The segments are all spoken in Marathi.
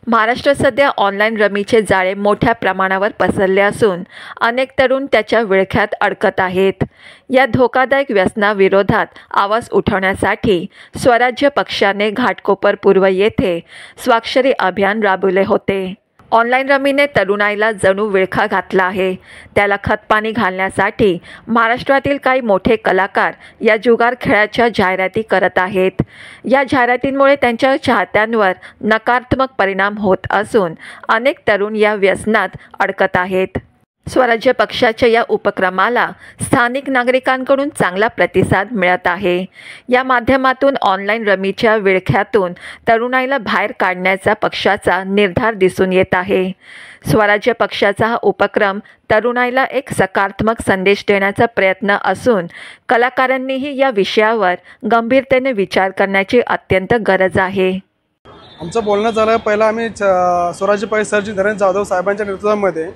महाराष्ट्रात सध्या ऑनलाईन रमीचे जाळे मोठ्या प्रमाणावर पसरले असून अनेक तरुण त्याच्या विळख्यात अडकत आहेत। या धोकादायक व्यसनाविरोधात आवाज उठवण्यासाठी स्वराज्य पक्षाने घाटकोपर पूर्व येथे स्वाक्षरी अभियान राबवले होते। ऑनलाईन रमीने तरुणाईला जणू विळखा घातला आहे। त्याला खतपाणी घालण्यासाठी महाराष्ट्रातील काही मोठे कलाकार या जुगार खेळाच्या जाहिराती करत आहेत। या जाहिरातींमुळे त्यांच्या चाहत्यांवर नकारात्मक परिणाम होत असून अनेक तरुण या व्यसनात अडकत आहेत। स्वराज्य पक्षाच्या या उपक्रमाला स्थानिक नागरिकांकडून चांगला प्रतिसाद मिळत आहे। या माध्यमातून ऑनलाईन रमीच्या विळख्यातून तरुणाईला बाहेर काढण्याचा पक्षाचा निर्धार दिसून येत आहे। स्वराज्य पक्षाचा हा उपक्रम तरुणाईला एक सकारात्मक संदेश देण्याचा प्रयत्न असून कलाकारांनीही या विषयावर गंभीरतेने विचार करण्याची अत्यंत गरज आहे। आमचं बोलणं झालं पहिला आम्ही स्वराज्य पक्ष सरजी धीरेंद्र जाधव साहेबांच्या नेतृत्वामध्ये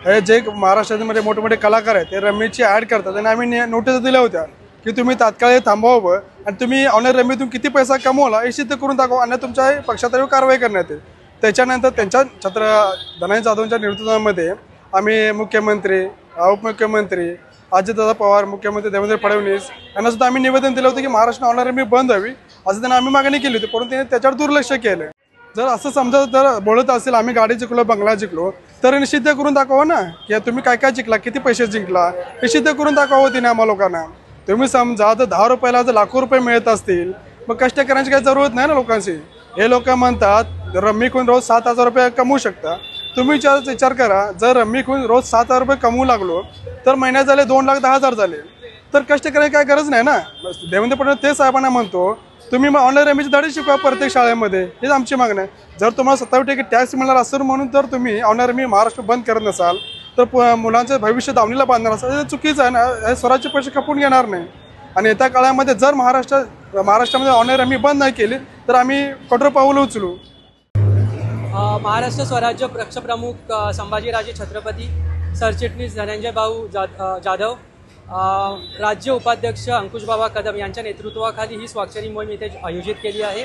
हे जे महाराष्ट्रामध्ये मोठे मोठे कलाकार आहेत ते रमीची ॲड करतात आणि आम्ही नोटीस दिल्या होत्या की तुम्ही तात्काळ थांबवावं आणि तुम्ही ऑनलाईन रमीतून किती पैसा कमवला हे सिद्ध करून दाखवा आणि तुमच्या पक्षातर्फे कारवाई करण्यात येईल। त्याच्यानंतर त्यांच्या धीरेंद्र जाधवच्या नेतृत्वामध्ये आम्ही मुख्यमंत्री, उपमुख्यमंत्री अजितदादा पवार, मुख्यमंत्री देवेंद्र फडणवीस यांना सुद्धा आम्ही निवेदन दिलं होतं की महाराष्ट्र ऑनलाईन रमी बंद व्हावी असं त्यांना आम्ही मागणी केली होती, परंतु त्यांनी त्याच्यावर दुर्लक्ष केलं। जर असं समजा जर बोलत असेल आम्ही गाडी जिंकलो, बंगला जिंकलो तर निषिद्ध करून दाखवा ना की तुम्ही काय काय जिंकला, किती पैसे जिंकला हे सिद्ध करून दाखवावं तिने आम्हा लोकांना। तुम्ही समजा जर 10 रुपयाला जर लाखो रुपये मिळत असतील मग कष्ट करण्याची काही जरूरत नाही ना लोकांची। हे लोक म्हणतात रम्मी खून रोज 7,000 रुपये कमवू शकता। तुम्ही विचार करा, जर रम्मी खून रोज 7,000 रुपये कमवू लागलो तर महिन्यात झाले 2,10,000 झाले, तर कष्ट करायची काय गरज नाही ना। देवेंद्र फडणवीस ते साहेबांना म्हणतो तुम्ही मग ऑनलाईन रमीची धडे शिकवा प्रत्येक शाळेमध्ये, हेच आमची मागणी आहे। जर तुम्हाला 27% टॅक्स मिळणार असेल म्हणून जर तुम्ही ऑनलाईन रमी महाराष्ट्र बंद करत नसाल तर मुलांचं भविष्य दावणीला बांधणार असाल हे चुकीचं आहे ना। हे स्वराज्य पैसे खपून घेणार नाही आणि येत्या काळामध्ये जर महाराष्ट्रामध्ये ऑनलाईन रमी बंद नाही केली तर आम्ही कठोर पाऊल उचलू। महाराष्ट्र स्वराज्य पक्षप्रमुख संभाजीराजे छत्रपती, सरचिटणीस धनंजय भाऊ जाधव, राज्य उपाध्यक्ष अंकुश बाबा कदम यांच्या नेतृत्वाखाली ही स्वाक्षरी मोहीम इथे आयोजित केली आहे।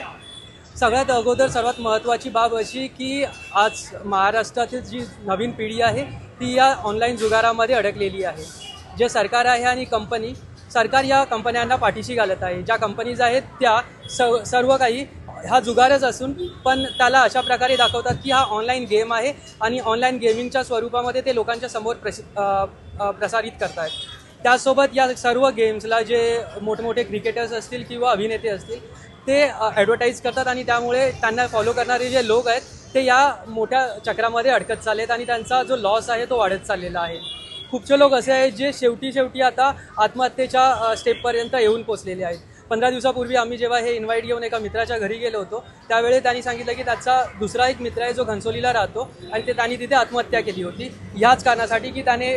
सगळ्यात अगोदर सर्वात महत्त्वाची बाब अशी की आज महाराष्ट्रातील जी नवीन पिढी आहे ती या ऑनलाईन जुगारामध्ये अडकलेली आहे। जे सरकार आहे आणि सरकार या कंपन्यांना पाठीशी घालत आहे। ज्या कंपनीज आहेत त्या सर्व काही हा जुगारच असून पण त्याला अशा प्रकारे दाखवतात की हा ऑनलाईन गेम आहे आणि ऑनलाईन गेमिंगच्या स्वरूपामध्ये ते लोकांच्या समोर प्रसारित करत आहेत। त्यासोबत या सर्व गेम्सला जे मोठमोठे क्रिकेटर्स असतील किंवा अभिनेते असतील ते ॲडव्हर्टाईज करतात आणि त्यामुळे त्यांना फॉलो करणारे जे लोक आहेत ते या मोठ्या चक्रामध्ये अडकत चाललेत आणि त्यांचा जो लॉस आहे तो वाढत चाललेला आहे। खूपसे लोक असे आहेत जे शेवटी आता आत्महत्येच्या स्टेपपर्यंत येऊन पोचलेले आहेत। 15 दिवसापूर्वी आम्ही जेव्हा हे इन्व्हाइट घेऊन एका मित्राच्या घरी गेलो होतो त्यावेळी त्यांनी सांगितलं की त्याचा दुसरा एक मित्र आहे जो घनसोलीला राहतो आणि त्यांनी तिथे आत्महत्या केली होती ह्याच कारणासाठी की त्याने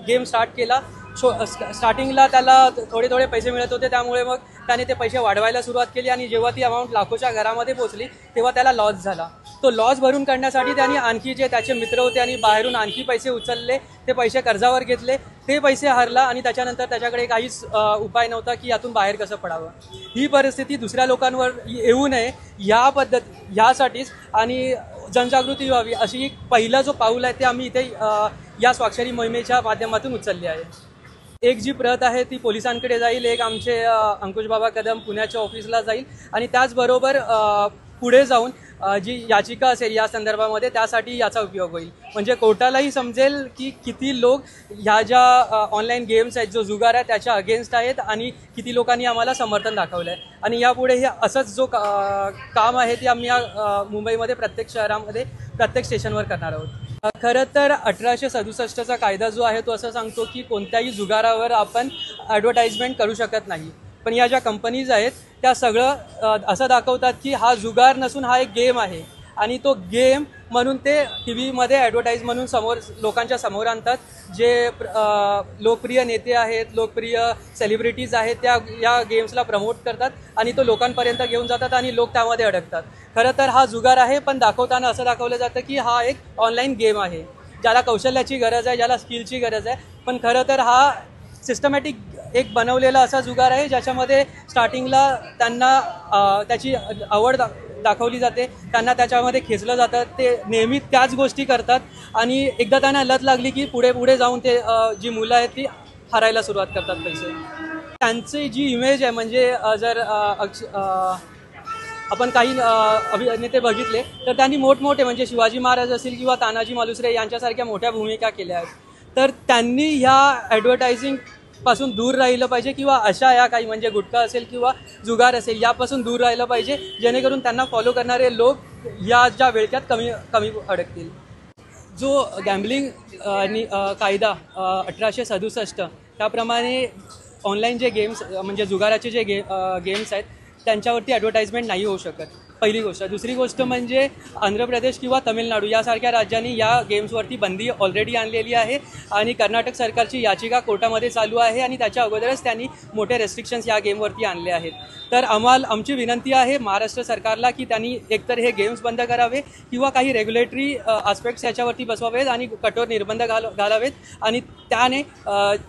गेम स्टार्ट केला। स्टार्टिंगला त्याला थोडे पैसे मिळत होते त्यामुळे मग त्याने ते पैसे वाढवायला सुरुवात केली आणि जेव्हा ती अमाऊंट लाखोच्या घरामध्ये पोचली तेव्हा त्याला लॉस झाला। तो लॉस भरून काढण्यासाठी त्यांनी आणखी जे त्याचे मित्र होते आणि बाहेरून आणखी पैसे उचलले, ते पैसे कर्जावर घेतले, ते पैसे हरला आणि त्याच्यानंतर त्याच्याकडे काहीच उपाय नव्हता की यातून बाहेर कसं पडावं। ही परिस्थिती दुसऱ्या लोकांवर येऊ नये ह्यासाठीच आणि जनजागृती व्हावी अशी एक पहिला जो पाऊल आहे ते आम्ही इथे या स्वाक्षरी मोहिमेच्या माध्यमातून उचलली आहे। एक जी प्रत आहे ती पोलिसांकडे जाईल, एक आमचे अंकुश बाबा कदम पुण्याच्या ऑफिसला जाईल आणि त्याचबरोबर पुढे जाऊन जी याचिका असेल या संदर्भामध्ये त्यासाठी याचा उपयोग होईल। म्हणजे कोर्टालाही समजेल की किती लोक ह्या ज्या ऑनलाईन गेम्स आहेत जो जुगार आहे त्याच्या अगेन्स्ट आहेत आणि किती लोकांनी आम्हाला समर्थन दाखवलं आहे आणि यापुढे हे असंच जो काम आहे ते आम्ही मुंबईमध्ये प्रत्येक शहरामध्ये प्रत्येक स्टेशनवर करणार आहोत। खरं तर 1867चा कायदा जो आहे तो असं सांगतो की कोणत्याही जुगारावर आपण ॲडव्हर्टाइजमेंट करू शकत नाही, पण या ज्या कंपनीज आहेत त्या सगळं असं दाखवतात की हा जुगार नसून हा एक गेम आहे आणि तो गेम म्हणून ते टीव्हीमध्ये ॲडव्हर्टाइज म्हणून लोकांच्या समोर आणतात। जे लोकप्रिय नेते आहेत, लोकप्रिय सेलिब्रिटीज आहेत त्या या गेम्सला प्रमोट करतात आणि तो लोकांपर्यंत घेऊन जातात आणि लोक त्यामध्ये अडकतात। खरं तर हा जुगार आहे पण दाखवताना असं दाखवलं जातं की हा एक ऑनलाईन गेम आहे ज्याला कौशल्याची गरज आहे, ज्याला स्किलची गरज आहे, पण खरं तर हा सिस्टमॅटिक एक बनवलेला असा जुगार आहे ज्याच्यामध्ये स्टार्टिंगला त्यांना त्याची आवड दाखवली जाते, त्यांना त्याच्यामध्ये खेचलं जातं, ते नेहमी त्याच गोष्टी करतात आणि एकदा त्यांना लत लागली की पुढे पुढे जाऊन ते जी मुलं आहेत ती हरायला सुरुवात करतात पैसे. त्यांची जी इमेज आहे म्हणजे जर आपण काही अभिनेते बघितले तर त्यांनी मोठमोठे म्हणजे शिवाजी महाराज असतील किंवा तानाजी मालुसरे यांच्यासारख्या मोठ्या भूमिका केल्या आहेत. तर त्यांनी ह्या ॲडव्हर्टायझिंग पासून दूर राहिलं पाहिजे किंवा अशा या काही म्हणजे गुटखा असेल किंवा जुगार असेल यापासून दूर राहिलं पाहिजे, जेणेकरून त्यांना फॉलो करणारे लोक या ज्या वेळक्यात कमी अडकतील. जो गॅम्बलिंग कायदा 1867 त्याप्रमाणे ऑनलाईन जे गेम्स म्हणजे जुगाराचे जे गेम्स आहेत त्यांच्यावरती ॲडव्हर्टाइजमेंट नाही होऊ शकत, पहिली गोष्ट. दुसरी गोष्ट म्हणजे आंध्र प्रदेश किंवा तमिळनाडू यासारख्या राज्यांनी या गेम्सवरती बंदी ऑलरेडी आणलेली आहे आणि कर्नाटक सरकारची याचिका कोर्टामध्ये चालू आहे आणि त्याच्या अगोदरच त्यांनी मोठे रेस्ट्रिक्शन्स या गेमवरती आणले आहेत. तर आमची विनंती आहे महाराष्ट्र सरकारला की त्यांनी एकतर हे गेम्स बंद करावे किंवा काही रेग्युलेटरी आस्पेक्ट्स याच्यावरती बसवावेत आणि कठोर निर्बंध घालावेत आणि त्याने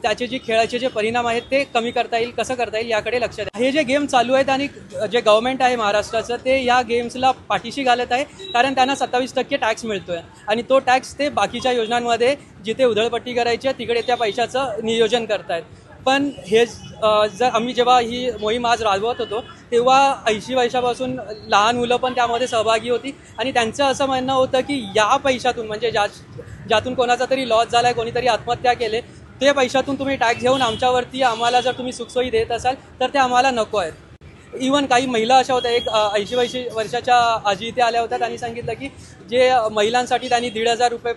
त्याचे जे खेळाचे जे परिणाम आहेत ते कमी करता येईल, कसं करता येईल याकडे लक्ष द्या. हे जे गेम चालू आहेत आणि जे गव्हर्नमेंट आहे महाराष्ट्राचं ते या गेम्सला पाठीशी घालत आहे, कारण त्यांना 27% टॅक्स मिळतो आहे आणि तो टॅक्स ते बाकीच्या योजनांमध्ये जिथे उधळपट्टी करायची आहे तिकडे त्या पैशाचं नियोजन करतायत. पण हे जर आम्ही जेव्हा ही मोहीम आज राबवत होतो तेव्हा 80 वर्षापासून लहान मुलं पण त्यामध्ये सहभागी होती आणि त्यांचं असं म्हणणं होतं की या पैशातून म्हणजे ज्यातून कोणाचा तरी लॉस झाला आहे, कोणीतरी आत्महत्या केले, ते पैशातून तुम्ही टॅक्स घेऊन आमच्यावरती आम्हाला जर तुम्ही सुखसोयी देत असाल तर ते आम्हाला नको आहेत. इवन काही महिला अशा होत्या, एक 80 वर्षाच्या आजी इथे आल्या होत्या, त्यांनी सांगितलं की जे महिलांसाठी त्यांनी 1,500 रुपये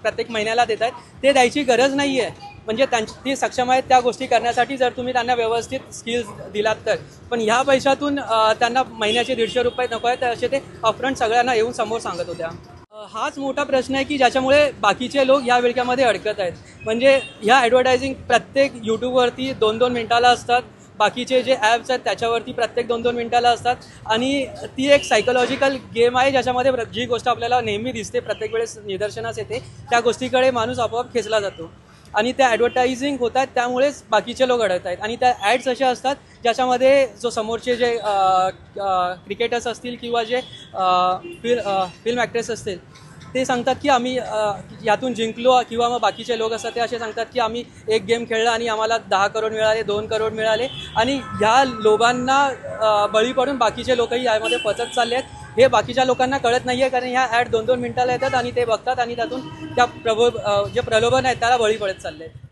प्रत्येक महिन्याला देत आहेत ते द्यायची गरज नाही आहे, म्हणजे ती सक्षम आहेत त्या गोष्टी करण्यासाठी जर तुम्ही त्यांना व्यवस्थित स्किल्स दिलात तर. पण ह्या पैशातून त्यांना महिन्याचे 150 रुपये नको आहेत असे ते अपफ्रंट सगळ्यांना येऊन समोर सांगत होत्या. हाच मोठा प्रश्न आहे की ज्याच्यामुळे बाकीचे लोक ह्या विळख्यामध्ये अडकत आहेत. म्हणजे ह्या ॲडव्हर्टायझिंग प्रत्येक यूट्यूबवरती 2-2 मिनिटाला असतात, बाकीचे जे ॲप्स आहेत त्याच्यावरती प्रत्येक 2-2 मिनिटाला असतात आणि ती एक सायकोलॉजिकल गेम आहे ज्याच्यामध्ये जी गोष्ट आपल्याला नेहमी दिसते, प्रत्येक वेळेस निदर्शनास येते, त्या गोष्टीकडे माणूस आपोआप खेचला जातो आणि त्या ॲडव्हर्टायझिंग होत आहेत त्यामुळेच बाकीचे लोक अडकत आहेत. आणि त्या ॲड्स अशा असतात ज्याच्यामध्ये जो समोरचे जे क्रिकेटर्स असतील किंवा जे फिल्म ॲक्ट्रेस असतील ते सांगतात की आम्ही यातून जिंकलो किंवा मग बाकीचे लोक असतात ते असे सांगतात की आम्ही एक गेम खेळला आणि आम्हाला 10 करोड मिळाले, 2 करोड मिळाले आणि ह्या लोभांना बळी पडून बाकीचे लोकही यामध्ये फसत चालले आहेत. हे बाकीच्या लोकांना कळत नाही आहे, कारण ह्या ॲड 2-2 मिनिटाला येतात आणि ते बघतात आणि त्यातून त्या जे प्रलोभन आहेत त्याला बळी पडत चालले आहेत.